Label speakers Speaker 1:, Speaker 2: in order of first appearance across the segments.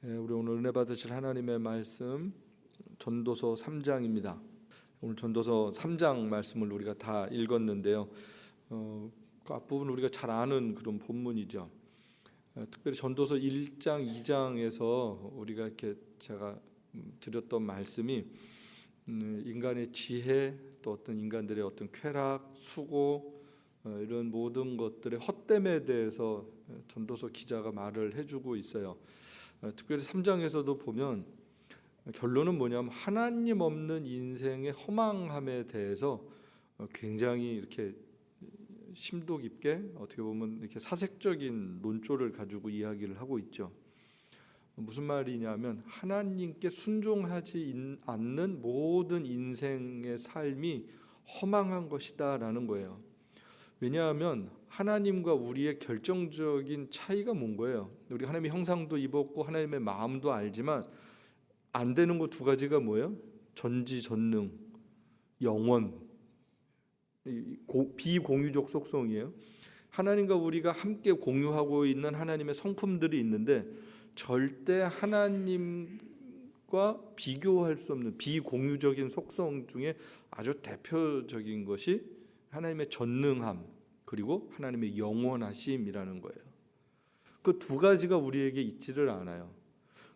Speaker 1: 우리 오늘 은혜 받으실 하나님의 말씀 전도서 3장입니다. 오늘 전도서 3장 말씀을 우리가 다 읽었는데요. 그 앞부분 우리가 잘 아는 그런 본문이죠. 특별히 전도서 1장, 2장에서 우리가 이렇게 제가 드렸던 말씀이 인간의 지혜, 또 어떤 인간들의 어떤 쾌락, 수고 이런 모든 것들의 헛됨에 대해서 전도서 기자가 말을 해주고 있어요. 특별히 3장에서도 보면 결론은 뭐냐면 하나님 없는 인생의 허망함에 대해서 굉장히 이렇게 심도 깊게 어떻게 보면 이렇게 사색적인 논조를 가지고 이야기를 하고 있죠. 무슨 말이냐면 하나님께 순종하지 않는 모든 인생의 삶이 허망한 것이다라는 거예요. 왜냐하면 하나님과 우리의 결정적인 차이가 뭔 거예요? 우리 하나님의 형상도 입었고 하나님의 마음도 알지만 안 되는 거 두 가지가 뭐예요? 전지전능, 영원, 비공유적 속성이에요. 하나님과 우리가 함께 공유하고 있는 하나님의 성품들이 있는데 절대 하나님과 비교할 수 없는 비공유적인 속성 중에 아주 대표적인 것이 하나님의 전능함 그리고 하나님의 영원하심이라는 거예요. 그 두 가지가 우리에게 있지를 않아요.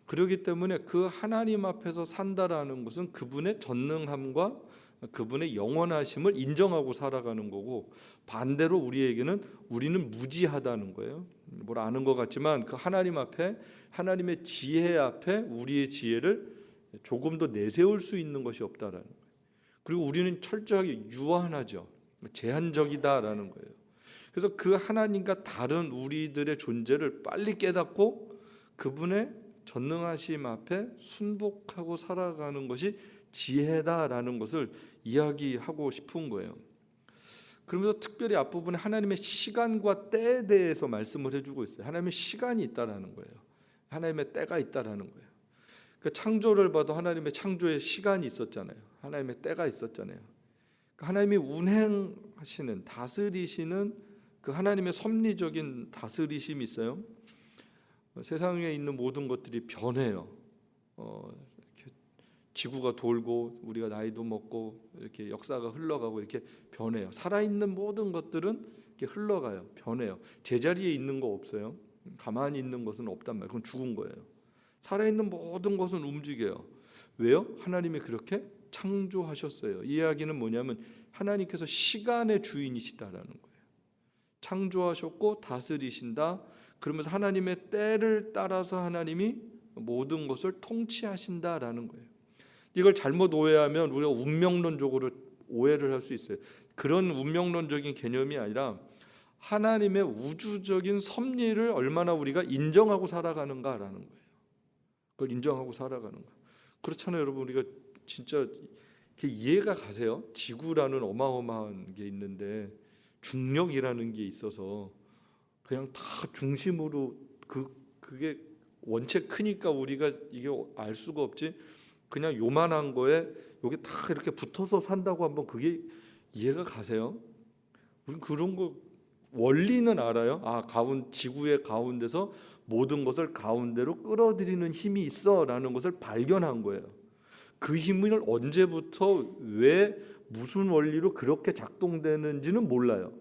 Speaker 1: 그렇기 때문에 그 하나님 앞에서 산다라는 것은 그분의 전능함과 그분의 영원하심을 인정하고 살아가는 거고, 반대로 우리는 무지하다는 거예요. 뭘 아는 것 같지만 그 하나님 앞에, 하나님의 지혜 앞에 우리의 지혜를 조금 더 내세울 수 있는 것이 없다라는 거예요. 그리고 우리는 철저하게 유한하죠. 제한적이다라는 거예요. 그래서 그 하나님과 다른 우리들의 존재를 빨리 깨닫고 그분의 전능하심 앞에 순복하고 살아가는 것이 지혜다라는 것을 이야기하고 싶은 거예요. 그러면서 특별히 앞부분에 하나님의 시간과 때에 대해서 말씀을 해주고 있어요. 하나님의 시간이 있다라는 거예요. 하나님의 때가 있다라는 거예요. 그 창조를 봐도 하나님의 창조에 시간이 있었잖아요. 하나님의 때가 있었잖아요. 하나님이 운행하시는, 다스리시는 그 하나님의 섭리적인 다스리심이 있어요. 세상에 있는 모든 것들이 변해요. 이렇게 지구가 돌고 우리가 나이도 먹고 이렇게 역사가 흘러가고 이렇게 변해요. 살아있는 모든 것들은 이렇게 흘러가요. 변해요. 제자리에 있는 거 없어요. 가만히 있는 것은 없단 말이에요. 그건 죽은 거예요. 살아있는 모든 것은 움직여요. 왜요? 하나님이 그렇게 창조하셨어요. 이 이야기는 뭐냐면 하나님께서 시간의 주인이시다라는 거예요. 창조하셨고 다스리신다. 그러면서 하나님의 때를 따라서 하나님이 모든 것을 통치하신다라는 거예요. 이걸 잘못 오해하면 우리가 운명론적으로 오해를 할 수 있어요. 그런 운명론적인 개념이 아니라 하나님의 우주적인 섭리를 얼마나 우리가 인정하고 살아가는가라는 거예요. 그걸 인정하고 살아가는 거예요. 그렇잖아요, 여러분. 우리가 진짜 이해가 가세요? 지구라는 어마어마한 게 있는데 중력이라는 게 있어서 그냥 다 중심으로 그게 원체 크니까 우리가 이게 알 수가 없지. 그냥 요만한 거에 여기 다 이렇게 붙어서 산다고 한번 그게 이해가 가세요? 우리 그런 거 원리는 알아요. 지구의 가운데서 모든 것을 가운데로 끌어들이는 힘이 있어라는 것을 발견한 거예요. 그 힘을 언제부터 왜 무슨 원리로 그렇게 작동되는지는 몰라요.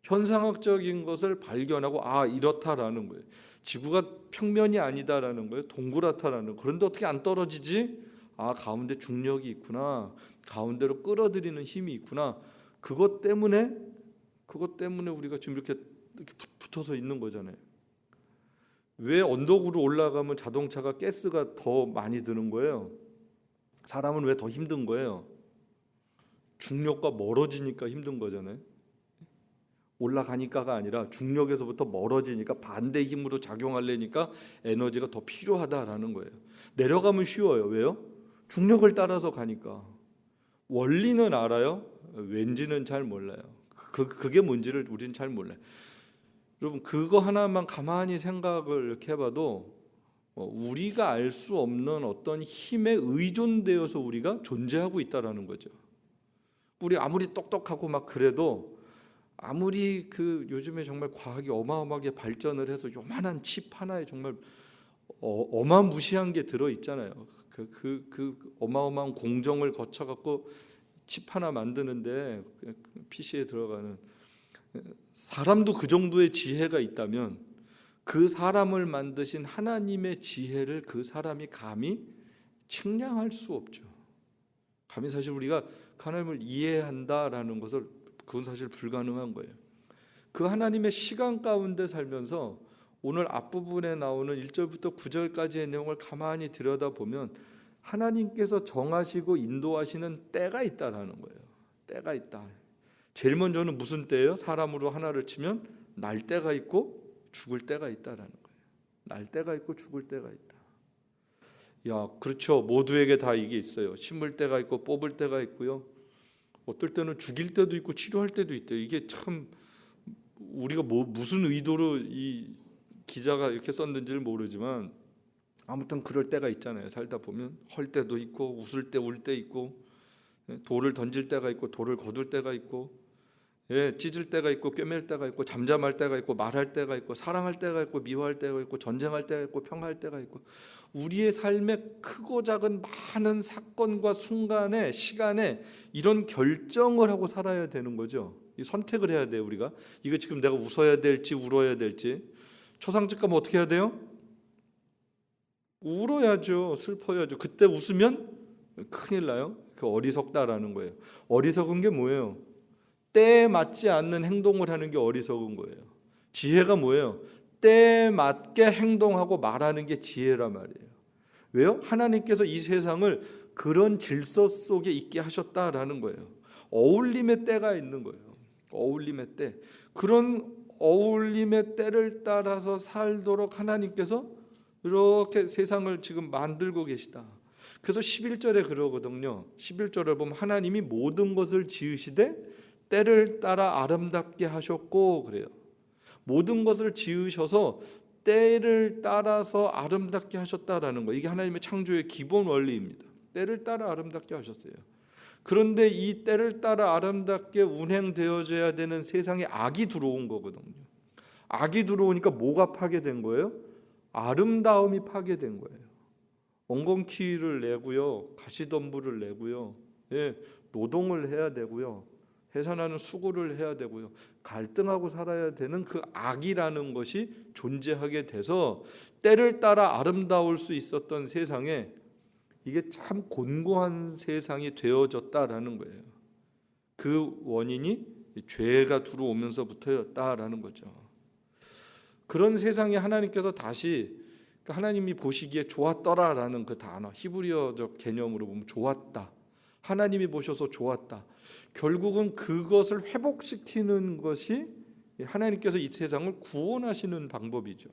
Speaker 1: 현상학적인 것을 발견하고 이렇다라는 거예요. 지구가 평면이 아니다라는 거예요. 동그랗다라는 거예요. 그런데 어떻게 안 떨어지지? 가운데 중력이 있구나. 가운데로 끌어들이는 힘이 있구나. 그것 때문에 우리가 지금 이렇게 붙어서 있는 거잖아요. 왜 언덕으로 올라가면 자동차가 가스가 더 많이 드는 거예요? 사람은 왜 더 힘든 거예요? 중력과 멀어지니까 힘든 거잖아요. 올라가니까가 아니라 중력에서부터 멀어지니까 반대 힘으로 작용하려니까 에너지가 더 필요하다라는 거예요. 내려가면 쉬워요. 왜요? 중력을 따라서 가니까. 원리는 알아요. 왠지는 잘 몰라요. 그게 뭔지를 우리는 잘 몰라요. 여러분, 그거 하나만 가만히 생각을 이렇게 해봐도 우리가 알 수 없는 어떤 힘에 의존되어서 우리가 존재하고 있다라는 거죠. 우리 아무리 똑똑하고 막 그래도 아무리 요즘에 정말 과학이 어마어마하게 발전을 해서 요만한 칩 하나에 정말 어마무시한 게 들어 있잖아요. 그 어마어마한 공정을 거쳐 갖고 칩 하나 만드는데 PC에 들어가는 사람도 그 정도의 지혜가 있다면 그 사람을 만드신 하나님의 지혜를 그 사람이 감히 측량할 수 없죠. 감히 사실 우리가 하나님을 이해한다라는 것을 그건 사실 불가능한 거예요. 그 하나님의 시간 가운데 살면서 오늘 앞부분에 나오는 1절부터 9절까지의 내용을 가만히 들여다보면 하나님께서 정하시고 인도하시는 때가 있다라는 거예요. 때가 있다. 제일 먼저는 무슨 때예요? 사람으로 하나를 치면 날 때가 있고 죽을 때가 있다라는 거예요. 날 때가 있고 죽을 때가 있다. 야, 그렇죠. 모두에게 다 이게 있어요. 심을 때가 있고 뽑을 때가 있고요. 어떨 때는 죽일 때도 있고 치료할 때도 있대요. 이게 참 우리가 무슨 의도로 이 기자가 이렇게 썼는지를 모르지만 아무튼 그럴 때가 있잖아요. 살다 보면 헐 때도 있고 웃을 때 울 때 있고 돌을 던질 때가 있고 돌을 거둘 때가 있고 찢을 때가 있고 꿰맬 때가 있고 잠잠할 때가 있고 말할 때가 있고 사랑할 때가 있고 미워할 때가 있고 전쟁할 때가 있고 평화할 때가 있고 우리의 삶에 크고 작은 많은 사건과 순간에 시간에 이런 결정을 하고 살아야 되는 거죠. 이 선택을 해야 돼요. 우리가 이거 지금 내가 웃어야 될지 울어야 될지. 초상집 가면 어떻게 해야 돼요? 울어야죠. 슬퍼야죠. 그때 웃으면 큰일 나요. 그 어리석다라는 거예요. 어리석은 게 뭐예요? 때에 맞지 않는 행동을 하는 게 어리석은 거예요. 지혜가 뭐예요? 때에 맞게 행동하고 말하는 게 지혜란 말이에요. 왜요? 하나님께서 이 세상을 그런 질서 속에 있게 하셨다라는 거예요. 어울림의 때가 있는 거예요. 어울림의 때. 그런 어울림의 때를 따라서 살도록 하나님께서 이렇게 세상을 지금 만들고 계시다. 그래서 11절에 그러거든요. 11절을 보면 하나님이 모든 것을 지으시되 때를 따라 아름답게 하셨고 그래요. 모든 것을 지으셔서 때를 따라서 아름답게 하셨다라는 거. 이게 하나님의 창조의 기본 원리입니다. 때를 따라 아름답게 하셨어요. 그런데 이 때를 따라 아름답게 운행되어져야 되는 세상에 악이 들어온 거거든요. 악이 들어오니까 뭐가 파괴된 거예요? 아름다움이 파괴된 거예요. 엉겅퀴를 내고요, 가시덤불을 내고요, 노동을 해야 되고요, 해산하는 수고를 해야 되고요, 갈등하고 살아야 되는 그 악이라는 것이 존재하게 돼서 때를 따라 아름다울 수 있었던 세상에 이게 참 곤고한 세상이 되어졌다라는 거예요. 그 원인이 죄가 들어오면서부터였다라는 거죠. 그런 세상에 하나님께서 다시 하나님이 보시기에 좋았더라라는 그 단어, 히브리어적 개념으로 보면 좋았다. 하나님이 보셔서 좋았다. 결국은 그것을 회복시키는 것이 하나님께서 이 세상을 구원하시는 방법이죠.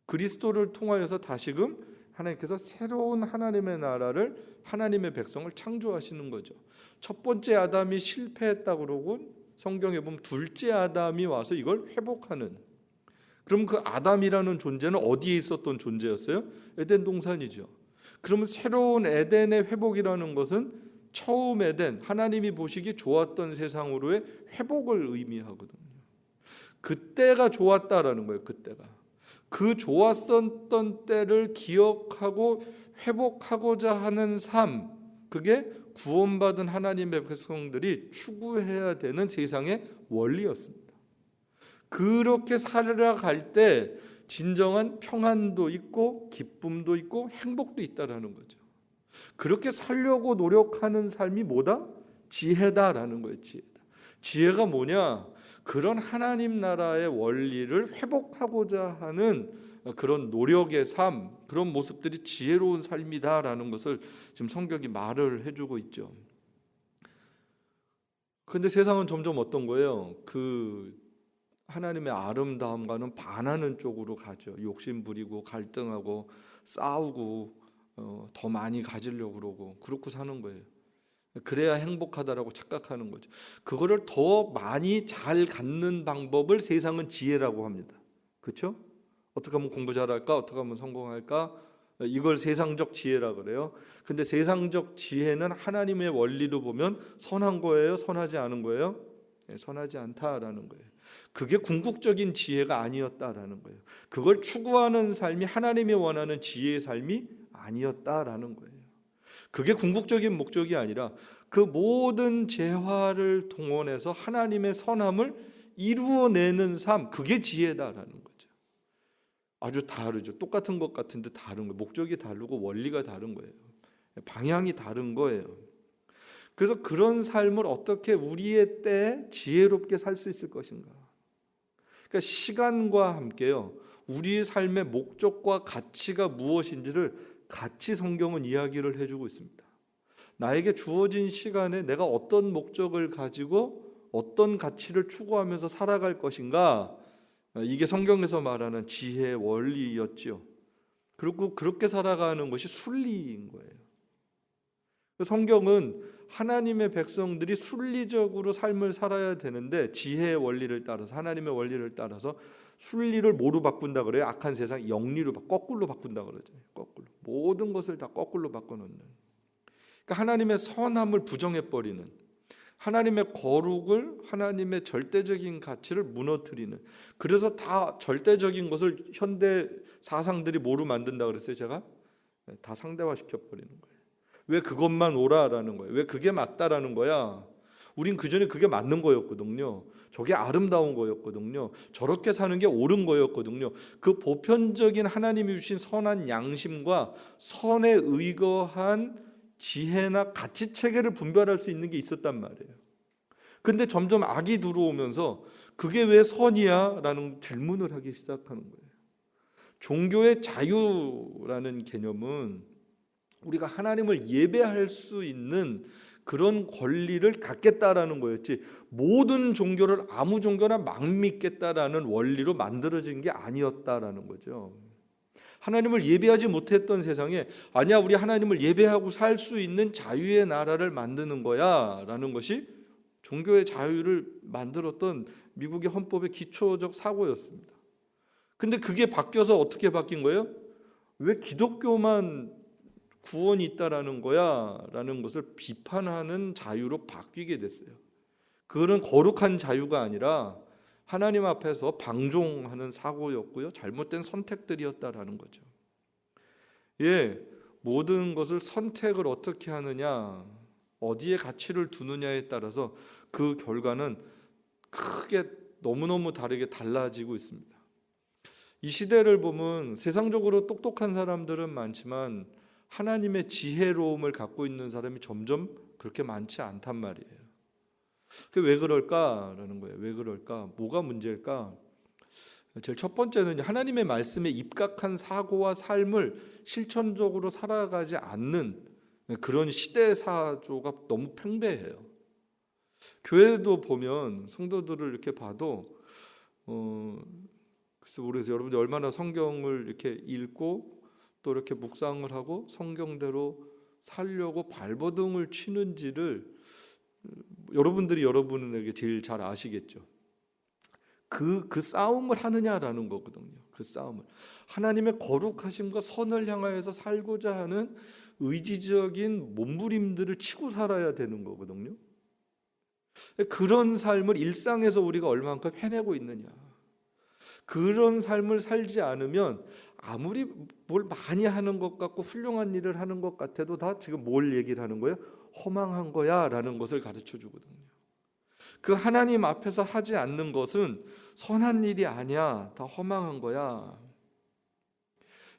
Speaker 1: 그리스도를 통하여서 다시금 하나님께서 새로운 하나님의 나라를, 하나님의 백성을 창조하시는 거죠. 첫 번째 아담이 실패했다 그러고 성경에 보면 둘째 아담이 와서 이걸 회복하는. 그럼 그 아담이라는 존재는 어디에 있었던 존재였어요? 에덴 동산이죠. 그러면 새로운 에덴의 회복이라는 것은 처음 에덴, 하나님이 보시기 좋았던 세상으로의 회복을 의미하거든요. 그때가 좋았다라는 거예요. 그때가. 그 좋았었던 때를 기억하고 회복하고자 하는 삶, 그게 구원받은 하나님의 백성들이 추구해야 되는 세상의 원리였습니다. 그렇게 살아갈 때 진정한 평안도 있고 기쁨도 있고 행복도 있다라는 거죠. 그렇게 살려고 노력하는 삶이 뭐다? 지혜다라는 거예요. 지혜가 뭐냐? 그런 하나님 나라의 원리를 회복하고자 하는 그런 노력의 삶, 그런 모습들이 지혜로운 삶이다라는 것을 지금 성경이 말을 해주고 있죠. 그런데 세상은 점점 어떤 거예요? 그 하나님의 아름다움과는 반하는 쪽으로 가죠. 욕심 부리고 갈등하고 싸우고 더 많이 가지려고 그러고 그렇고 사는 거예요. 그래야 행복하다라고 착각하는 거죠. 그거를 더 많이 잘 갖는 방법을 세상은 지혜라고 합니다. 그렇죠? 어떻게 하면 공부 잘할까? 어떻게 하면 성공할까? 이걸 세상적 지혜라 그래요. 근데 세상적 지혜는 하나님의 원리로 보면 선한 거예요? 선하지 않은 거예요? 선하지 않다라는 거예요. 그게 궁극적인 지혜가 아니었다라는 거예요. 그걸 추구하는 삶이 하나님이 원하는 지혜의 삶이 아니었다라는 거예요. 그게 궁극적인 목적이 아니라 그 모든 재화를 동원해서 하나님의 선함을 이루어내는 삶, 그게 지혜다라는 거죠. 아주 다르죠. 똑같은 것 같은데 다른 거예요. 목적이 다르고 원리가 다른 거예요. 방향이 다른 거예요. 그래서 그런 삶을 어떻게 우리의 때에 지혜롭게 살 수 있을 것인가. 그러니까 시간과 함께요, 우리의 삶의 목적과 가치가 무엇인지를 같이 성경은 이야기를 해주고 있습니다. 나에게 주어진 시간에 내가 어떤 목적을 가지고 어떤 가치를 추구하면서 살아갈 것인가, 이게 성경에서 말하는 지혜의 원리였지요. 그리고 그렇게 살아가는 것이 순리인 거예요. 성경은 하나님의 백성들이 순리적으로 삶을 살아야 되는데, 지혜의 원리를 따라서, 하나님의 원리를 따라서 순리를 뭐로 바꾼다 그래요? 악한 세상 영리로, 거꾸로 바꾼다 그러죠. 거꾸로. 모든 것을 다 거꾸로 바꿔놓는. 그러니까 하나님의 선함을 부정해버리는, 하나님의 거룩을, 하나님의 절대적인 가치를 무너뜨리는. 그래서 다 절대적인 것을 현대 사상들이 뭐로 만든다 그랬어요? 제가 다 상대화시켜버리는 거예요. 왜 그것만 옳아라는 거예요? 왜 그게 맞다라는 거야? 우린 그전에 그게 맞는 거였거든요. 저게 아름다운 거였거든요. 저렇게 사는 게 옳은 거였거든요. 그 보편적인 하나님이 주신 선한 양심과 선에 의거한 지혜나 가치 체계를 분별할 수 있는 게 있었단 말이에요. 근데 점점 악이 들어오면서 그게 왜 선이야? 라는 질문을 하기 시작하는 거예요. 종교의 자유라는 개념은 우리가 하나님을 예배할 수 있는 그런 권리를 갖겠다라는 거였지, 모든 종교를 아무 종교나 막 믿겠다라는 원리로 만들어진 게 아니었다라는 거죠. 하나님을 예배하지 못했던 세상에 아니야, 우리 하나님을 예배하고 살 수 있는 자유의 나라를 만드는 거야 라는 것이 종교의 자유를 만들었던 미국의 헌법의 기초적 사고였습니다. 근데 그게 바뀌어서 어떻게 바뀐 거예요? 왜 기독교만 구원이 있다라는 거야 라는 것을 비판하는 자유로 바뀌게 됐어요. 그거는 거룩한 자유가 아니라 하나님 앞에서 방종하는 사고였고요, 잘못된 선택들이었다라는 거죠. 예, 모든 것을 선택을 어떻게 하느냐, 어디에 가치를 두느냐에 따라서 그 결과는 크게 너무너무 다르게 달라지고 있습니다. 이 시대를 보면 세상적으로 똑똑한 사람들은 많지만 하나님의 지혜로움을 갖고 있는 사람이 점점 그렇게 많지 않단 말이에요. 그게 왜 그럴까라는 거예요. 왜 그럴까? 뭐가 문제일까? 제일 첫 번째는 하나님의 말씀에 입각한 사고와 삶을 실천적으로 살아가지 않는 그런 시대사조가 너무 팽배해요. 교회도 보면 성도들을 이렇게 봐도 글쎄 모르겠어요. 여러분들 얼마나 성경을 이렇게 읽고 또 이렇게 묵상을 하고 성경대로 살려고 발버둥을 치는지를 여러분들이 여러분에게 제일 잘 아시겠죠. 그 싸움을 하느냐라는 거거든요. 그 싸움을, 하나님의 거룩하심과 선을 향하여서 살고자 하는 의지적인 몸부림들을 치고 살아야 되는 거거든요. 그런 삶을 일상에서 우리가 얼만큼 해내고 있느냐, 그런 삶을 살지 않으면 아무리 뭘 많이 하는 것 같고 훌륭한 일을 하는 것 같아도 다 지금 뭘 얘기를 하는 거예요? 허망한 거야 라는 것을 가르쳐 주거든요. 그 하나님 앞에서 하지 않는 것은 선한 일이 아니야, 다 허망한 거야.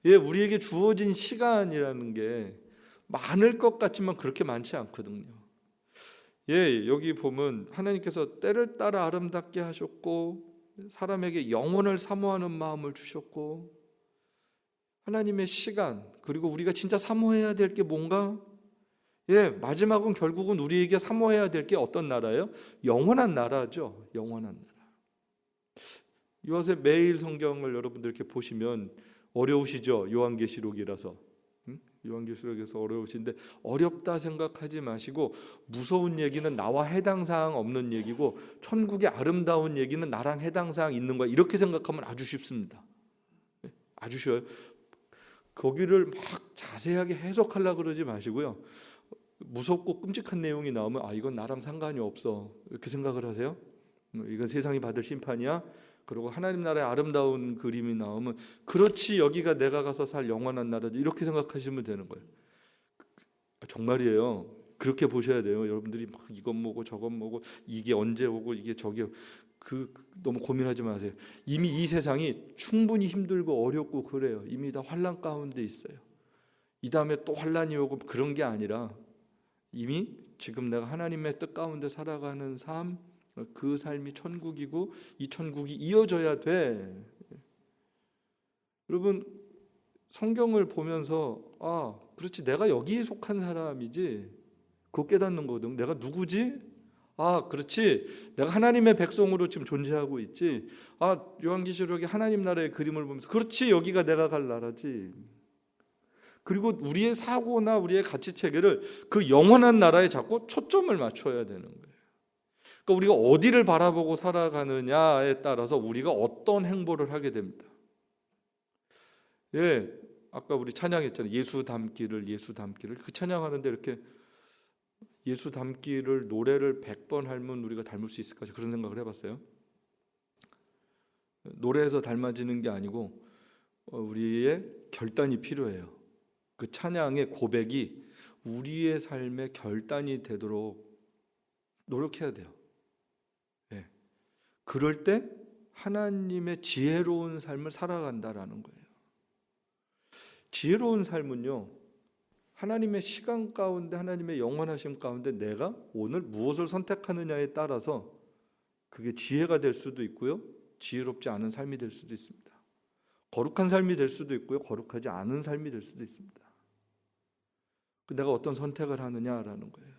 Speaker 1: 예, 우리에게 주어진 시간이라는 게 많을 것 같지만 그렇게 많지 않거든요. 예, 여기 보면 하나님께서 때를 따라 아름답게 하셨고 사람에게 영혼을 사모하는 마음을 주셨고, 하나님의 시간, 그리고 우리가 진짜 사모해야 될 게 뭔가? 예, 마지막은 결국은 우리에게 사모해야 될 게 어떤 나라예요? 영원한 나라죠. 영원한 나라. 요새 매일 성경을 여러분들 이렇게 보시면 어려우시죠? 요한계시록이라서. 요한계시록에서 어려우신데 어렵다 생각하지 마시고, 무서운 얘기는 나와 해당 사항 없는 얘기고 천국의 아름다운 얘기는 나랑 해당 사항 있는 거야, 이렇게 생각하면 아주 쉽습니다. 아주 쉬워요. 거기를 막 자세하게 해석하려고 그러지 마시고요, 무섭고 끔찍한 내용이 나오면 이건 나랑 상관이 없어 이렇게 생각을 하세요. 이건 세상이 받을 심판이야. 그리고 하나님 나라의 아름다운 그림이 나오면 그렇지, 여기가 내가 가서 살 영원한 나라지, 이렇게 생각하시면 되는 거예요. 정말이에요. 그렇게 보셔야 돼요. 여러분들이 막 이건 뭐고 저건 뭐고 이게 언제 오고 이게 저게 너무 고민하지 마세요. 이미 이 세상이 충분히 힘들고 어렵고 그래요. 이미 다 환난 가운데 있어요. 이 다음에 또 환난이 오고 그런 게 아니라 이미 지금 내가 하나님의 뜻 가운데 살아가는 삶, 그 삶이 천국이고 이 천국이 이어져야 돼. 여러분, 성경을 보면서 그렇지, 내가 여기에 속한 사람이지, 그거 깨닫는 거거든. 내가 누구지? 그렇지, 내가 하나님의 백성으로 지금 존재하고 있지. 요한계시록에 하나님 나라의 그림을 보면서 그렇지, 여기가 내가 갈 나라지. 그리고 우리의 사고나 우리의 가치 체계를 그 영원한 나라에 자꾸 초점을 맞춰야 되는 거예요. 그러니까 우리가 어디를 바라보고 살아가느냐에 따라서 우리가 어떤 행보를 하게 됩니다. 아까 우리 찬양했잖아요. 예수 닮기를, 예수 닮기를. 그 찬양하는데 이렇게 예수 닮기를 노래를 100번 하면 우리가 닮을 수 있을까? 그런 생각을 해봤어요. 노래에서 닮아지는 게 아니고 우리의 결단이 필요해요. 그 찬양의 고백이 우리의 삶의 결단이 되도록 노력해야 돼요. 그럴 때 하나님의 지혜로운 삶을 살아간다라는 거예요. 지혜로운 삶은요, 하나님의 시간 가운데, 하나님의 영원하심 가운데 내가 오늘 무엇을 선택하느냐에 따라서 그게 지혜가 될 수도 있고요, 지혜롭지 않은 삶이 될 수도 있습니다. 거룩한 삶이 될 수도 있고요, 거룩하지 않은 삶이 될 수도 있습니다. 내가 어떤 선택을 하느냐라는 거예요.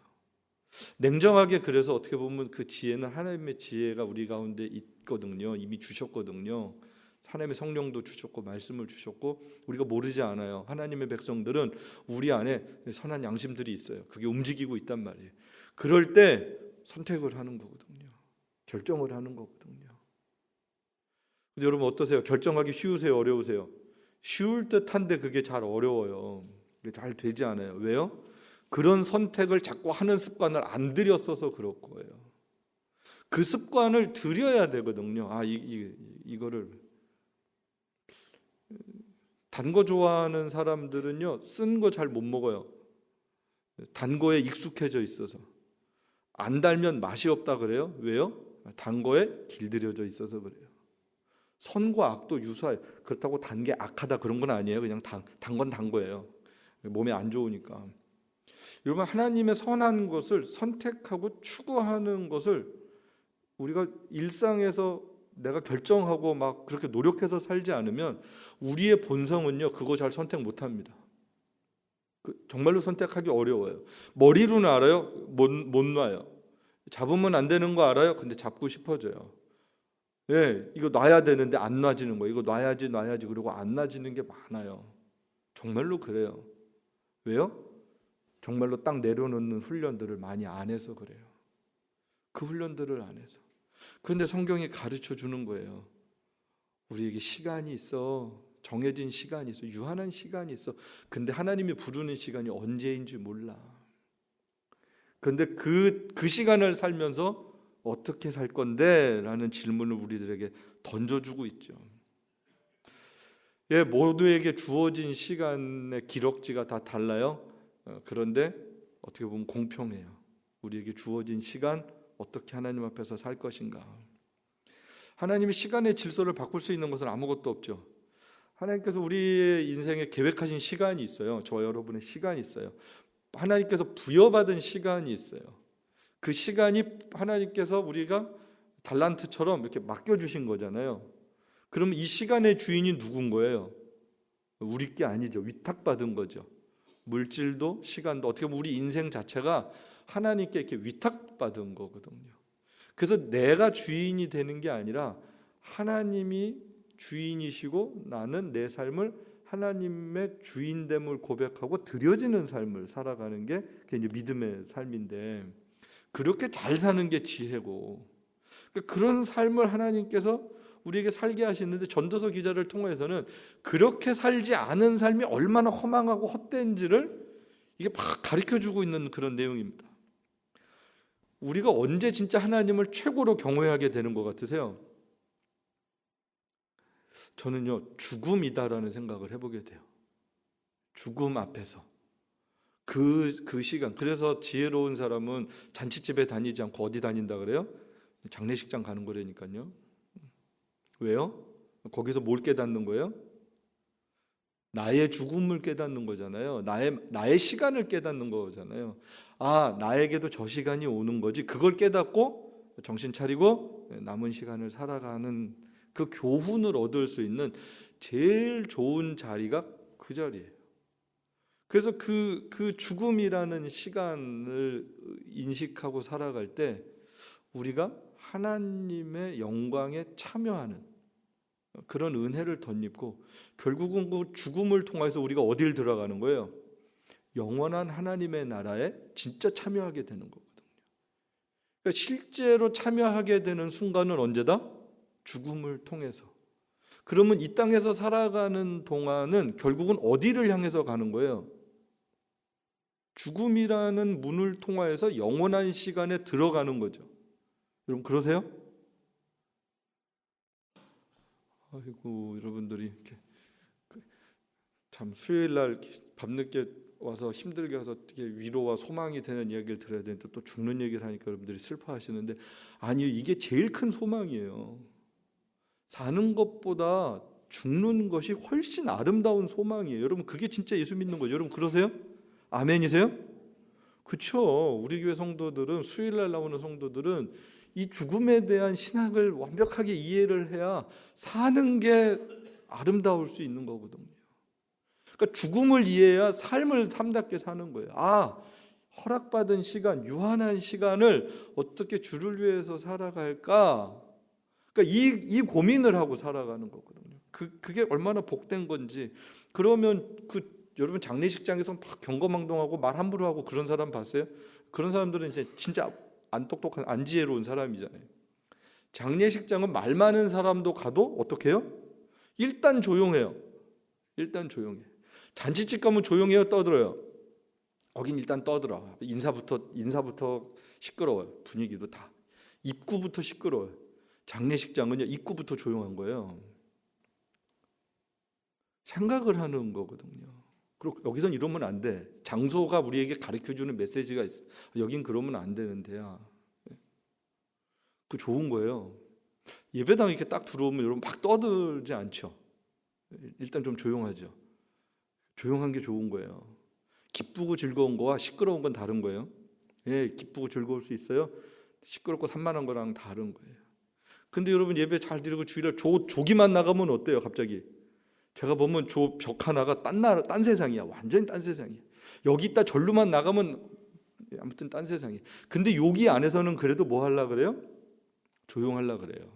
Speaker 1: 냉정하게, 그래서 어떻게 보면 그 지혜는 하나님의 지혜가 우리 가운데 있거든요. 이미 주셨거든요. 하나님의 성령도 주셨고 말씀을 주셨고 우리가 모르지 않아요. 하나님의 백성들은 우리 안에 선한 양심들이 있어요. 그게 움직이고 있단 말이에요. 그럴 때 선택을 하는 거거든요. 결정을 하는 거거든요. 근데 여러분 어떠세요? 결정하기 쉬우세요? 어려우세요? 쉬울 듯한데 그게 잘 어려워요. 그게 잘 되지 않아요. 왜요? 그런 선택을 자꾸 하는 습관을 안 들였어서 그럴 거예요. 그 습관을 들여야 되거든요. 이거를 단 거 좋아하는 사람들은요, 쓴 거 잘 못 먹어요. 단 거에 익숙해져 있어서. 안 달면 맛이 없다 그래요. 왜요? 단 거에 길들여져 있어서 그래요. 선과 악도 유사해요. 그렇다고 단 게 악하다 그런 건 아니에요. 그냥 단 건 단 거예요. 몸에 안 좋으니까. 여러분, 하나님의 선한 것을 선택하고 추구하는 것을 우리가 일상에서 내가 결정하고 막 그렇게 노력해서 살지 않으면 우리의 본성은요, 그거 잘 선택 못합니다. 정말로 선택하기 어려워요. 머리로는 알아요. 못 놔요. 잡으면 안 되는 거 알아요. 근데 잡고 싶어져요. 이거 놔야 되는데 안 놔지는 거예요. 이거 놔야지 그리고 안 놔지는 게 많아요. 정말로 그래요. 왜요? 정말로 딱 내려놓는 훈련들을 많이 안 해서 그래요. 그 훈련들을 안 해서. 그런데 성경이 가르쳐 주는 거예요. 우리에게 시간이 있어. 정해진 시간이 있어. 유한한 시간이 있어. 근데 하나님이 부르는 시간이 언제인지 몰라. 그런데 그 시간을 살면서 어떻게 살 건데? 라는 질문을 우리들에게 던져주고 있죠. 모두에게 주어진 시간의 기록지가 다 달라요. 그런데 어떻게 보면 공평해요. 우리에게 주어진 시간 어떻게 하나님 앞에서 살 것인가. 하나님이 시간의 질서를 바꿀 수 있는 것은 아무것도 없죠. 하나님께서 우리의 인생에 계획하신 시간이 있어요. 저와 여러분의 시간이 있어요. 하나님께서 부여받은 시간이 있어요. 그 시간이 하나님께서 우리가 달란트처럼 이렇게 맡겨주신 거잖아요. 그럼 이 시간의 주인이 누군 거예요? 우리 게 아니죠. 위탁받은 거죠. 물질도 시간도 어떻게 보면 우리 인생 자체가 하나님께 이렇게 위탁받은 거거든요. 그래서 내가 주인이 되는 게 아니라 하나님이 주인이시고 나는 내 삶을 하나님의 주인됨을 고백하고 드려지는 삶을 살아가는 게 그게 이제 믿음의 삶인데, 그렇게 잘 사는 게 지혜고, 그런 삶을 하나님께서 우리에게 살게 하시는데 전도서 기자를 통해서는 그렇게 살지 않은 삶이 얼마나 허망하고 헛된지를 이게 막 가르쳐주고 있는 그런 내용입니다. 우리가 언제 진짜 하나님을 최고로 경외하게 되는 것 같으세요? 저는요, 죽음이다라는 생각을 해보게 돼요. 죽음 앞에서 그 시간. 그래서 지혜로운 사람은 잔치집에 다니지 않고 어디 다닌다 그래요? 장례식장 가는 거라니까요. 왜요? 거기서 뭘 깨닫는 거예요? 나의 죽음을 깨닫는 거잖아요. 나의 시간을 깨닫는 거잖아요. 아, 나에게도 저 시간이 오는 거지. 그걸 깨닫고 정신 차리고 남은 시간을 살아가는 그 교훈을 얻을 수 있는 제일 좋은 자리가 그 자리예요. 그래서 그 죽음이라는 시간을 인식하고 살아갈 때 우리가 하나님의 영광에 참여하는 그런 은혜를 덧입고 결국은 그 죽음을 통해서 우리가 어딜 들어가는 거예요? 영원한 하나님의 나라에 진짜 참여하게 되는 거거든요. 그러니까 실제로 참여하게 되는 순간은 언제다? 죽음을 통해서. 그러면 이 땅에서 살아가는 동안은 결국은 어디를 향해서 가는 거예요? 죽음이라는 문을 통하여서 영원한 시간에 들어가는 거죠. 여러분 그러세요? 아이고, 여러분들이 이렇게 참 수요일 날 밤늦게 와서 힘들게 와서 어떻게 위로와 소망이 되는 이야기를 들어야 되는데 또 죽는 얘기를 하니까 여러분들이 슬퍼하시는데, 아니요, 이게 제일 큰 소망이에요. 사는 것보다 죽는 것이 훨씬 아름다운 소망이에요. 여러분 그게 진짜 예수 믿는 거죠. 여러분 그러세요? 아멘이세요? 그렇죠. 우리 교회 성도들은, 수요일 날 나오는 성도들은 이 죽음에 대한 신학을 완벽하게 이해를 해야 사는 게 아름다울 수 있는 거거든요. 그러니까 죽음을 이해해야 삶을 참답게 사는 거예요. 아, 허락받은 시간, 유한한 시간을 어떻게 주를 위해서 살아갈까? 그러니까 이 고민을 하고 살아가는 거거든요. 그게 얼마나 복된 건지. 그러면 여러분 장례식장에서 막 경거망동하고 말 함부로 하고 그런 사람 봤어요? 그런 사람들은 이제 진짜 안 똑똑한, 안 지혜로운 사람이잖아요. 장례식장은 말 많은 사람도 가도 어떻게 해요? 일단 조용해요. 일단 조용해. 잔치집 가면 조용해요, 떠들어요? 거긴 일단 떠들어. 인사부터 시끄러워요. 분위기도 다. 입구부터 시끄러워요. 장례식장은요, 입구부터 조용한 거예요. 생각을 하는 거거든요. 그리고 여기선 이러면 안 돼. 장소가 우리에게 가르쳐주는 메시지가 있어. 여긴 그러면 안 되는데야. 그 좋은 거예요. 예배당 이렇게 딱 들어오면 여러분 막 떠들지 않죠. 일단 좀 조용하죠. 조용한 게 좋은 거예요. 기쁘고 즐거운 거와 시끄러운 건 다른 거예요. 예, 기쁘고 즐거울 수 있어요. 시끄럽고 산만한 거랑 다른 거예요. 근데 여러분 예배 잘 드리고 주일날 조기만 나가면 어때요? 갑자기 제가 보면 벽 하나가 딴 세상이야. 완전히 딴 세상이야. 여기 있다 절로만 나가면 아무튼 딴 세상이야. 근데 여기 안에서는 그래도 뭐 하려고 그래요? 조용하려고 그래요.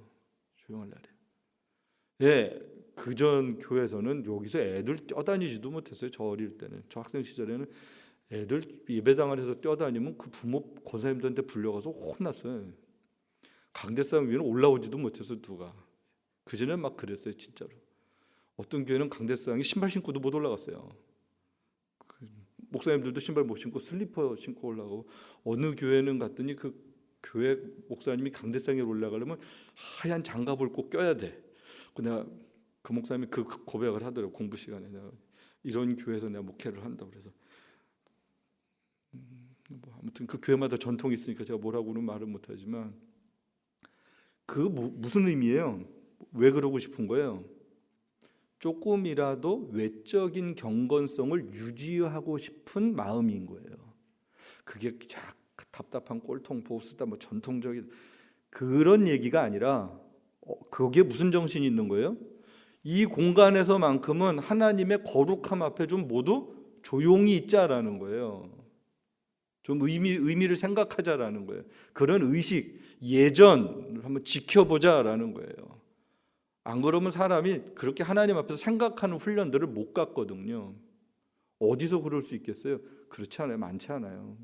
Speaker 1: 조용하려고 그래요. 예, 그전 교회에서는 여기서 애들 뛰어다니지도 못했어요. 저 어릴 때는. 저 학생 시절에는 애들 예배당 안에서 뛰어다니면 그 부모 권사님들한테 불려가서 혼났어요. 강대상 위에는 올라오지도 못해서 누가. 그전에 막 그랬어요. 진짜로. 어떤 교회는 강대상에 신발 신고도 못 올라갔어요. 목사님들도 신발 못 신고 슬리퍼 신고 올라가고, 어느 교회는 갔더니 그 교회 목사님이 강대상에 올라가려면 하얀 장갑을 꼭 껴야 돼. 내가 그 목사님이 그 고백을 하더라고요. 공부 시간에 내가 이런 교회에서 내가 목회를 한다 그래서 뭐 아무튼 그 교회마다 전통이 있으니까 제가 뭐라고는 말을 못하지만 무슨 의미예요? 왜 그러고 싶은 거예요? 조금이라도 외적인 경건성을 유지하고 싶은 마음인 거예요. 그게 답답한 꼴통 보수다 뭐 전통적인 그런 얘기가 아니라 거기에 무슨 정신이 있는 거예요? 이 공간에서만큼은 하나님의 거룩함 앞에 좀 모두 조용히 있자라는 거예요. 좀 의미를 생각하자라는 거예요. 그런 의식, 예전을 한번 지켜보자라는 거예요. 안 그러면 사람이 그렇게 하나님 앞에서 생각하는 훈련들을 못 갖거든요. 어디서 그럴 수 있겠어요? 그렇지 않아요. 많지 않아요.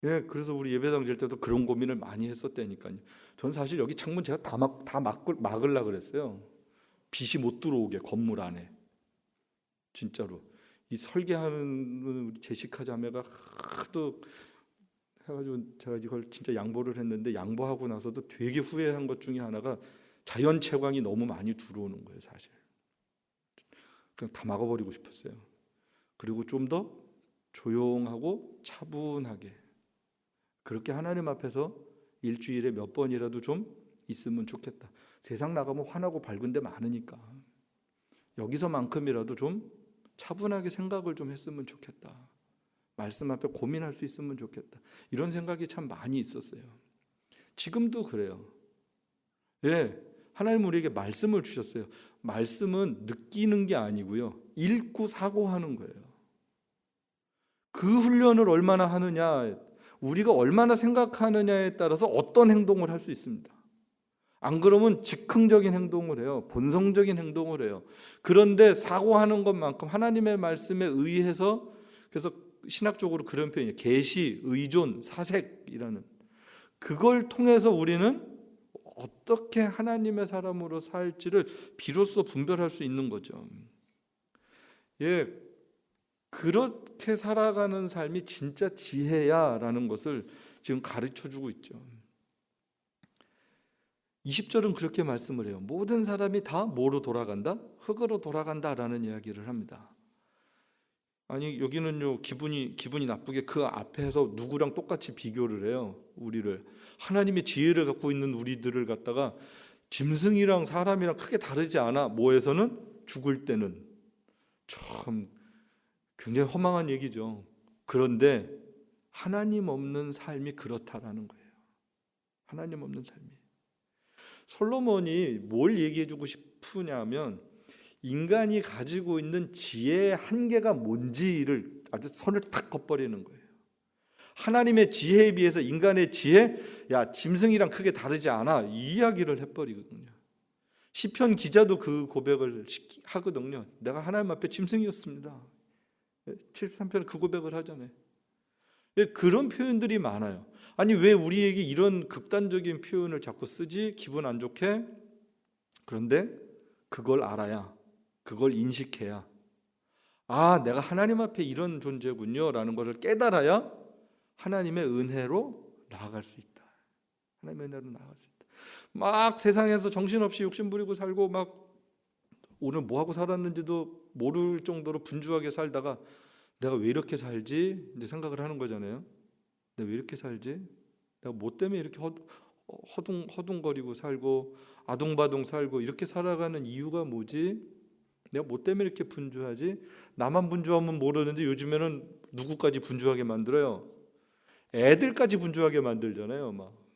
Speaker 1: 예, 그래서 우리 예배당 질 때도 그런 고민을 많이 했었다니까요. 전 사실 여기 창문 제가 다 막으려고 그랬어요. 빛이 못 들어오게 건물 안에. 진짜로. 이 설계하는 우리 제시카 자매가 하도 해가지고 제가 이걸 진짜 양보를 했는데 양보하고 나서도 되게 후회한 것 중에 하나가 자연 채광이 너무 많이 들어오는 거예요. 사실 그냥 다 막아버리고 싶었어요. 그리고 좀 더 조용하고 차분하게 그렇게 하나님 앞에서 일주일에 몇 번이라도 좀 있으면 좋겠다. 세상 나가면 화나고 밝은 데 많으니까 여기서만큼이라도 좀 차분하게 생각을 좀 했으면 좋겠다. 말씀 앞에 고민할 수 있으면 좋겠다. 이런 생각이 참 많이 있었어요. 지금도 그래요. 예, 하나님 우리에게 말씀을 주셨어요. 말씀은 느끼는 게 아니고요, 읽고 사고하는 거예요. 그 훈련을 얼마나 하느냐, 우리가 얼마나 생각하느냐에 따라서 어떤 행동을 할 수 있습니다. 안 그러면 즉흥적인 행동을 해요. 본성적인 행동을 해요. 그런데 사고하는 것만큼 하나님의 말씀에 의해서, 그래서 신학적으로 그런 표현이에요. 계시, 의존, 사색이라는, 그걸 통해서 우리는 어떻게 하나님의 사람으로 살지를 비로소 분별할 수 있는 거죠. 예, 그렇게 살아가는 삶이 진짜 지혜야라는 것을 지금 가르쳐주고 있죠. 20절은 그렇게 말씀을 해요. 모든 사람이 다 뭐로 돌아간다? 흙으로 돌아간다라는 이야기를 합니다. 아니 여기는요, 기분이 나쁘게 그 앞에서 누구랑 똑같이 비교를 해요. 우리를, 하나님의 지혜를 갖고 있는 우리들을 갖다가 짐승이랑 사람이랑 크게 다르지 않아. 뭐에서는? 죽을 때는. 참 굉장히 허망한 얘기죠. 그런데 하나님 없는 삶이 그렇다라는 거예요. 하나님 없는 삶이. 솔로몬이 뭘 얘기해주고 싶으냐면, 인간이 가지고 있는 지혜의 한계가 뭔지를 아주 선을 탁 그어버리는 거예요. 하나님의 지혜에 비해서 인간의 지혜, 야 짐승이랑 크게 다르지 않아, 이 이야기를 해버리거든요. 시편 기자도 그 고백을 하거든요. 내가 하나님 앞에 짐승이었습니다. 73편은 그 고백을 하잖아요. 그런 표현들이 많아요. 아니 왜 우리에게 이런 극단적인 표현을 자꾸 쓰지? 기분 안 좋게? 그런데 그걸 알아야, 그걸 인식해야, 아 내가 하나님 앞에 이런 존재군요 라는 것을 깨달아야 하나님의 은혜로 나아갈 수 있다. 하나님의 은혜로 나아갈 수 있다. 막 세상에서 정신없이 욕심 부리고 살고, 막 오늘 뭐하고 살았는지도 모를 정도로 분주하게 살다가 내가 왜 이렇게 살지? 이제 생각을 하는 거잖아요. 내가 왜 이렇게 살지? 내가 뭐 때문에 이렇게 허둥거리고 살고 아둥바둥 살고 이렇게 살아가는 이유가 뭐지? 내가 뭐 때문에 이렇게 분주하지? 나만 분주하면 모르는데 요즘에는 누구까지 분주하게 만들어요? 애들까지 분주하게 만들잖아요. 막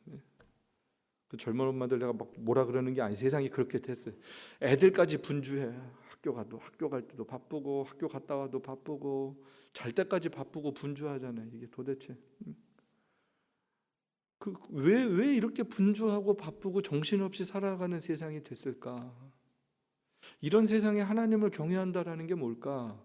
Speaker 1: 그 젊은 엄마들 내가 막 뭐라 그러는 게 아니, 세상이 그렇게 됐어요. 애들까지 분주해. 학교 갈 때도 바쁘고 학교 갔다 와도 바쁘고 잘 때까지 바쁘고 분주하잖아요. 이게 도대체 왜 이렇게 분주하고 바쁘고 정신없이 살아가는 세상이 됐을까? 이런 세상에 하나님을 경외한다라는 게 뭘까?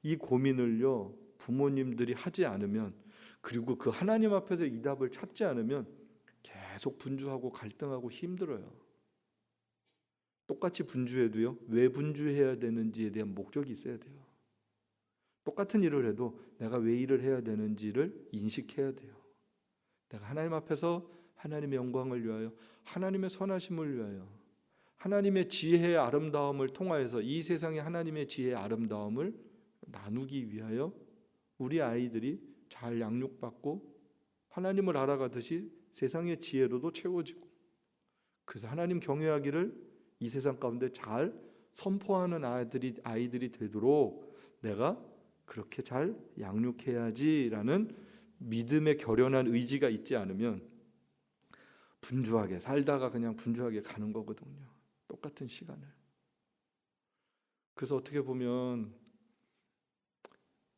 Speaker 1: 이 고민을요, 부모님들이 하지 않으면, 그리고 그 하나님 앞에서 이 답을 찾지 않으면 계속 분주하고 갈등하고 힘들어요. 똑같이 분주해도요, 왜 분주해야 되는지에 대한 목적이 있어야 돼요. 똑같은 일을 해도 내가 왜 일을 해야 되는지를 인식해야 돼요. 내가 하나님 앞에서 하나님의 영광을 위하여, 하나님의 선하심을 위하여, 하나님의 지혜의 아름다움을 통하여서 이 세상에 하나님의 지혜의 아름다움을 나누기 위하여 우리 아이들이 잘 양육받고 하나님을 알아가듯이 세상의 지혜로도 채워지고, 그래서 하나님 경외하기를 이 세상 가운데 잘 선포하는 아이들이 되도록 내가 그렇게 잘 양육해야지라는 믿음의 결연한 의지가 있지 않으면 분주하게 살다가 그냥 분주하게 가는 거거든요. 똑같은 시간을. 그래서 어떻게 보면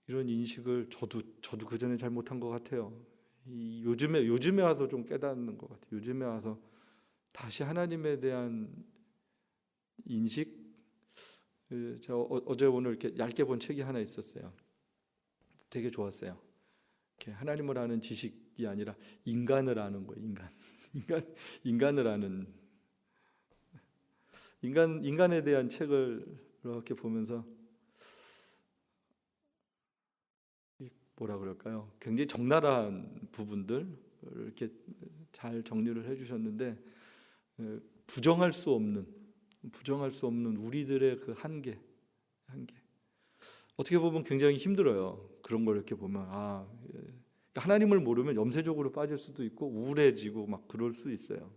Speaker 1: 이런 인식을 저도 그 전에 잘 못한 것 같아요. 요즘에 와서 좀 깨닫는 것 같아요. 요즘에 와서 다시 하나님에 대한 인식. 제가 어제 오늘 이렇게 얇게 본 책이 하나 있었어요. 되게 좋았어요. 이렇게 하나님을 아는 지식이 아니라 인간을 아는 거예요. 인간을 아는, 인간에 대한 책을 이렇게 보면서 뭐라 그럴까요? 굉장히 적나라한 부분들 이렇게 잘 정리를 해주셨는데, 부정할 수 없는 우리들의 그 한계. 어떻게 보면 굉장히 힘들어요. 그런 걸 이렇게 보면 하나님을 모르면 염세적으로 빠질 수도 있고 우울해지고 막 그럴 수 있어요.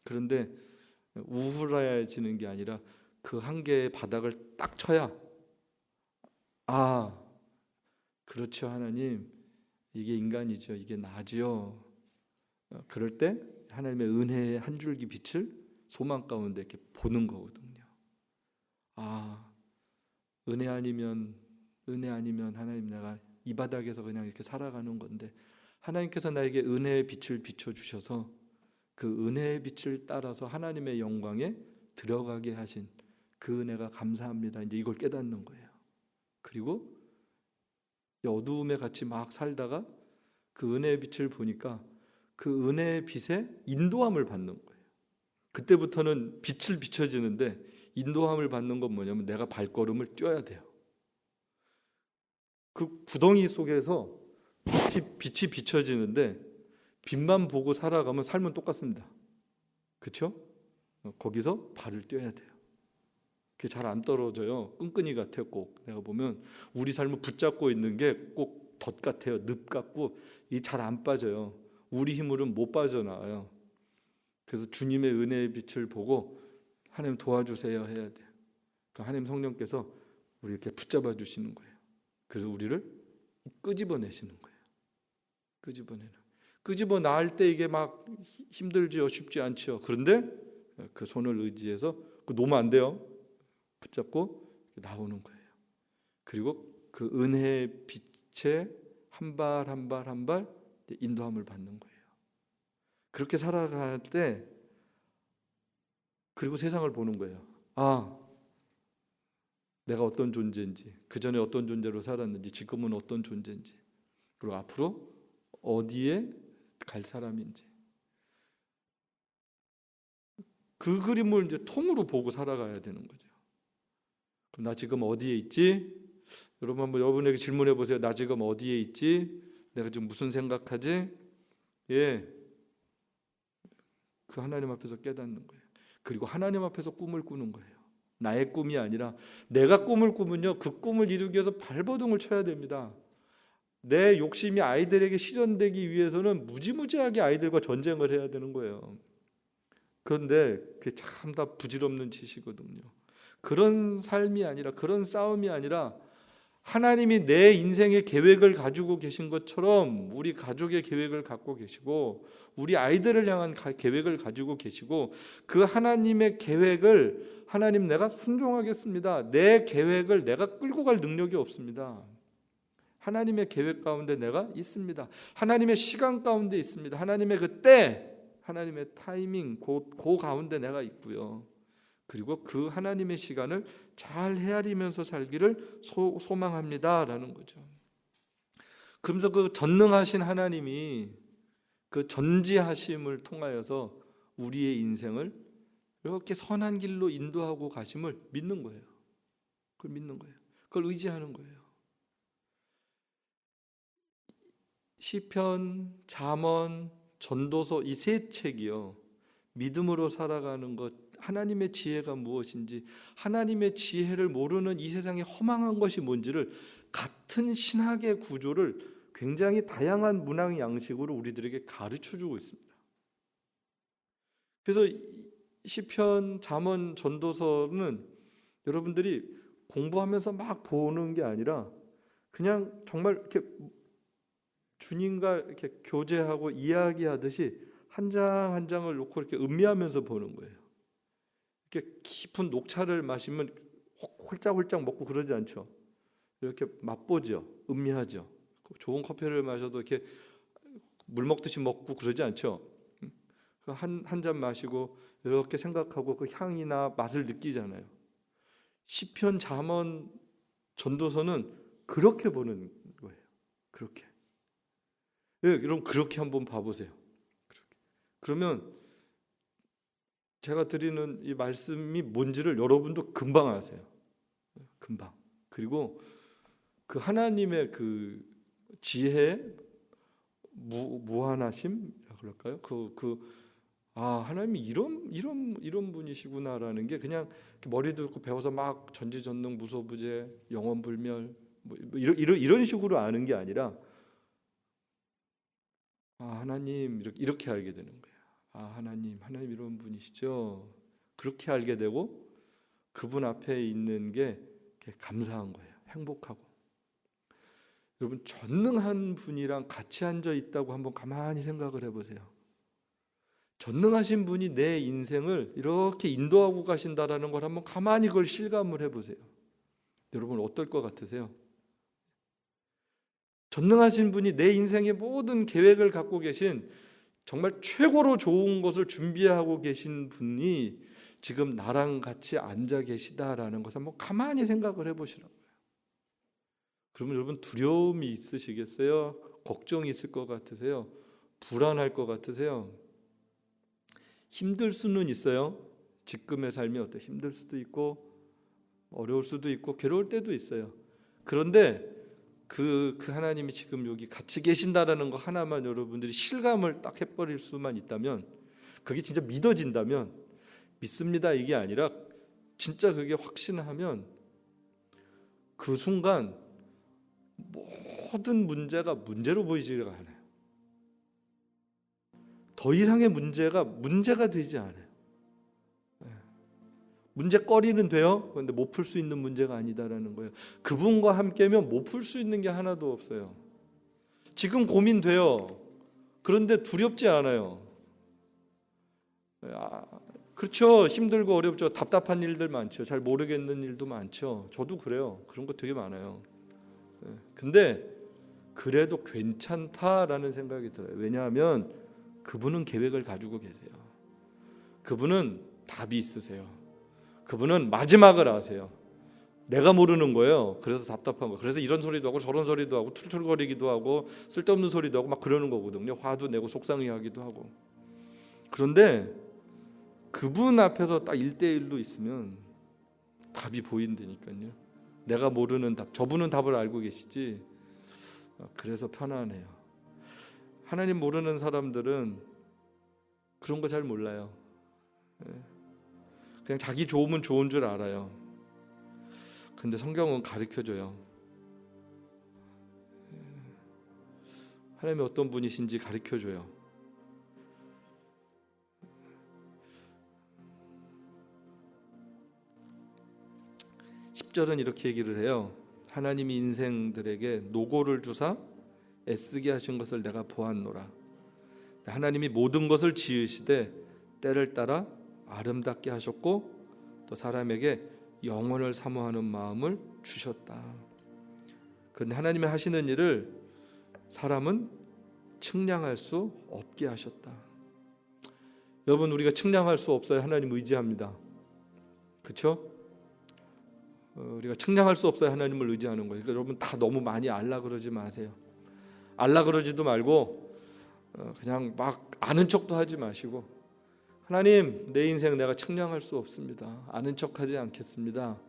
Speaker 1: 그런데 우울해지는 게 아니라 그 한계의 바닥을 딱 쳐야 그렇죠 하나님, 이게 인간이죠, 이게 나죠. 그럴 때 하나님의 은혜의 한 줄기 빛을 소망 가운데 이렇게 보는 거거든요. 은혜 아니면 하나님, 내가 이 바닥에서 그냥 이렇게 살아가는 건데 하나님께서 나에게 은혜의 빛을 비춰주셔서 그 은혜의 빛을 따라서 하나님의 영광에 들어가게 하신 그 은혜가 감사합니다. 이제 이걸 깨닫는 거예요. 그리고 어두움에 같이 막 살다가 그 은혜의 빛을 보니까 그 은혜의 빛에 인도함을 받는 거예요. 그때부터는 빛을 비춰지는데, 인도함을 받는 건 뭐냐면 내가 발걸음을 뛰어야 돼요. 그 구덩이 속에서 빛이 비춰지는데 빛만 보고 살아가면 삶은 똑같습니다. 그렇죠? 거기서 발을 뛰어야 돼요. 그게 잘 안 떨어져요. 끈끈이 같아요. 꼭 내가 보면 우리 삶을 붙잡고 있는 게 꼭 덫 같아요. 늪 같고 이 잘 안 빠져요. 우리 힘으로는 못 빠져나와요. 그래서 주님의 은혜의 빛을 보고 하나님 도와주세요 해야 돼요. 그러니까 하나님 성령께서 우리 이렇게 붙잡아 주시는 거예요. 그래서 우리를 끄집어내시는 거예요. 끄집어 나을 때 이게 막 힘들지요, 쉽지 않지요. 그런데 그 손을 의지해서 놓으면 안 돼요. 붙잡고 나오는 거예요. 그리고 그 은혜의 빛에 한 발 한 발 인도함을 받는 거예요. 그렇게 살아갈 때, 그리고 세상을 보는 거예요. 내가 어떤 존재인지, 그 전에 어떤 존재로 살았는지, 지금은 어떤 존재인지, 그리고 앞으로 어디에 갈 사람인지, 그 그림을 이제 통으로 보고 살아가야 되는 거죠. 그럼 나 지금 어디에 있지? 여러분 한번 여러분에게 질문해 보세요. 나 지금 어디에 있지? 내가 지금 무슨 생각하지? 그 하나님 앞에서 깨닫는 거예요. 그리고 하나님 앞에서 꿈을 꾸는 거예요. 나의 꿈이 아니라 내가 꿈을 꾸면요, 그 꿈을 이루기 위해서 발버둥을 쳐야 됩니다. 내 욕심이 아이들에게 실현되기 위해서는 무지무지하게 아이들과 전쟁을 해야 되는 거예요. 그런데 그게 참 다 부질없는 짓이거든요. 그런 삶이 아니라, 그런 싸움이 아니라, 하나님이 내 인생의 계획을 가지고 계신 것처럼 우리 가족의 계획을 갖고 계시고 우리 아이들을 향한 계획을 가지고 계시고, 그 하나님의 계획을 하나님 내가 순종하겠습니다. 내 계획을 내가 끌고 갈 능력이 없습니다. 하나님의 계획 가운데 내가 있습니다. 하나님의 시간 가운데 있습니다. 하나님의 그 때, 하나님의 타이밍, 그 가운데 내가 있고요. 그리고 그 하나님의 시간을 잘 헤아리면서 살기를 소망합니다라는 거죠. 그러면서 그 전능하신 하나님이 그 전지하심을 통하여서 우리의 인생을 이렇게 선한 길로 인도하고 가심을 믿는 거예요. 그걸 믿는 거예요. 그걸 의지하는 거예요. 시편, 잠언, 전도서 이 세 책이요, 믿음으로 살아가는 것, 하나님의 지혜가 무엇인지, 하나님의 지혜를 모르는 이 세상에 허망한 것이 뭔지를, 같은 신학의 구조를 굉장히 다양한 문학 양식으로 우리들에게 가르쳐주고 있습니다. 그래서 시편, 잠언, 전도서는 여러분들이 공부하면서 막 보는 게 아니라 그냥 정말 이렇게 주님과 이렇게 교제하고 이야기하듯이 한 장 한 장을 놓고 이렇게 음미하면서 보는 거예요. 이렇게 깊은 녹차를 마시면 홀짝홀짝 먹고 그러지 않죠. 이렇게 맛보죠. 음미하죠. 좋은 커피를 마셔도 이렇게 물 먹듯이 먹고 그러지 않죠. 한 잔 마시고 이렇게 생각하고 그 향이나 맛을 느끼잖아요. 시편, 잠언, 전도서는 그렇게 보는 거예요. 그렇게. 여러분 그렇게 한번 봐보세요. 그러면 제가 드리는 이 말씀이 뭔지를 여러분도 금방 아세요. 금방. 그리고 그 하나님의 그 지혜 무한하심 그럴까요? 하나님이 이런 분이시구나라는 게 그냥 머리 듣고 배워서 막 전지전능 무소부재 영원불멸 뭐 이런 식으로 아는 게 아니라 하나님 이렇게 알게 되는 거예요. 하나님 이런 분이시죠. 그렇게 알게 되고 그분 앞에 있는 게 감사한 거예요. 행복하고. 여러분 전능한 분이랑 같이 앉아 있다고 한번 가만히 생각을 해보세요. 전능하신 분이 내 인생을 이렇게 인도하고 가신다라는 걸 한번 가만히 그걸 실감을 해보세요. 여러분 어떨 것 같으세요? 전능하신 분이 내 인생의 모든 계획을 갖고 계신 정말 최고로 좋은 것을 준비하고 계신 분이 지금 나랑 같이 앉아 계시다라는 것을 한번 가만히 생각을 해보시라고요. 그러면 여러분 두려움이 있으시겠어요? 걱정이 있을 것 같으세요? 불안할 것 같으세요? 힘들 수는 있어요. 지금의 삶이 힘들 수도 있고 어려울 수도 있고 괴로울 때도 있어요. 그런데 그 하나님이 지금 여기 같이 계신다라는 거 하나만 여러분들이 실감을 딱 해버릴 수만 있다면, 그게 진짜 믿어진다면, 믿습니다 이게 아니라 진짜 그게 확신하면 그 순간 모든 문제가 문제로 보이지가 않아요. 더 이상의 문제가 되지 않아요. 문제거리는 돼요. 그런데 못 풀 수 있는 문제가 아니다라는 거예요. 그분과 함께면 못 풀 수 있는 게 하나도 없어요. 지금 고민돼요. 그런데 두렵지 않아요. 그렇죠. 힘들고 어렵죠. 답답한 일들 많죠. 잘 모르겠는 일도 많죠. 저도 그래요. 그런 거 되게 많아요. 근데 그래도 괜찮다라는 생각이 들어요. 왜냐하면 그분은 계획을 가지고 계세요. 그분은 답이 있으세요. 그분은 마지막을 아세요. 내가 모르는 거예요. 그래서 답답한 거예요. 그래서 이런 소리도 하고 저런 소리도 하고 툴툴거리기도 하고 쓸데없는 소리도 하고 막 그러는 거거든요. 화도 내고 속상해하기도 하고. 그런데 그분 앞에서 딱 1대1로 있으면 답이 보인다니까요. 내가 모르는 답, 저분은 답을 알고 계시지. 그래서 편안해요. 하나님 모르는 사람들은 그런 거 잘 몰라요. 그냥 자기 좋으면 좋은 줄 알아요. 근데 성경은 가르쳐줘요. 하나님이 어떤 분이신지 가르쳐줘요. (10절은) 이렇게 얘기를 해요. 하나님이 인생들에게 노고를 주사 애쓰게 하신 것을 내가 보았노라. 하나님이 모든 것을 지으시되 때를 따라 아름답게 하셨고 또 사람에게 영원을 사모하는 마음을 주셨다. 그런데 하나님이 하시는 일을 사람은 측량할 수 없게 하셨다. 여러분 우리가 측량할 수 없어요. 하나님 의지합니다. 그렇죠? 우리가 측량할 수 없어요. 하나님을 의지하는 거예요. 그러니까 여러분 다 너무 많이 알라 그러지 마세요. 알라 그러지도 말고 그냥 막 아는 척도 하지 마시고, 하나님 내 인생 내가 측량할 수 없습니다. 아는 척하지 않겠습니다.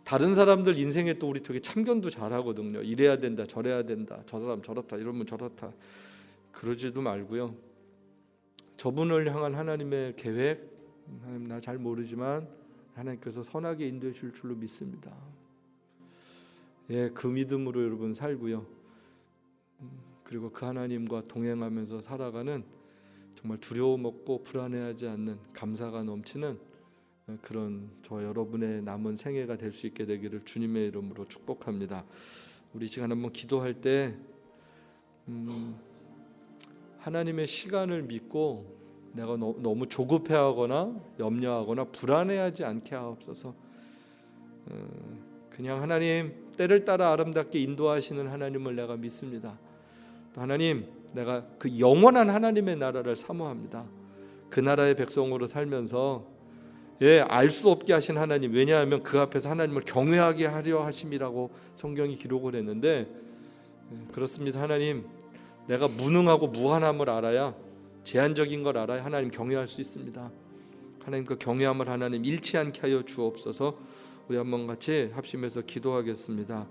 Speaker 1: 다른 사람들 인생에 또 우리 되게 참견도 잘하거든요. 이래야 된다 저래야 된다 저 사람 저렇다 이러면 저렇다 그러지도 말고요. 저분을 향한 하나님의 계획, 하나님 나 잘 모르지만 하나님께서 선하게 인도해 줄 줄로 믿습니다. 그 믿음으로 여러분 살고요. 그리고 그 하나님과 동행하면서 살아가는 정말 두려움 없고 불안해하지 않는 감사가 넘치는 그런 저 여러분의 남은 생애가 될 수 있게 되기를 주님의 이름으로 축복합니다. 우리 시간 한번 기도할 때 하나님의 시간을 믿고 내가 너무 조급해하거나 염려하거나 불안해하지 않게 하옵소서. 그냥 하나님 때를 따라 아름답게 인도하시는 하나님을 내가 믿습니다. 또 하나님 내가 그 영원한 하나님의 나라를 사모합니다. 그 나라의 백성으로 살면서 알 수 없게 하신 하나님, 왜냐하면 그 앞에서 하나님을 경외하게 하려 하심이라고 성경이 기록을 했는데 그렇습니다. 하나님 내가 무능하고 무한함을 알아야, 제한적인 걸 알아야 하나님 경외할 수 있습니다. 하나님 그 경외함을 하나님 잃지 않게 하여 주옵소서. 우리 한번 같이 합심해서 기도하겠습니다.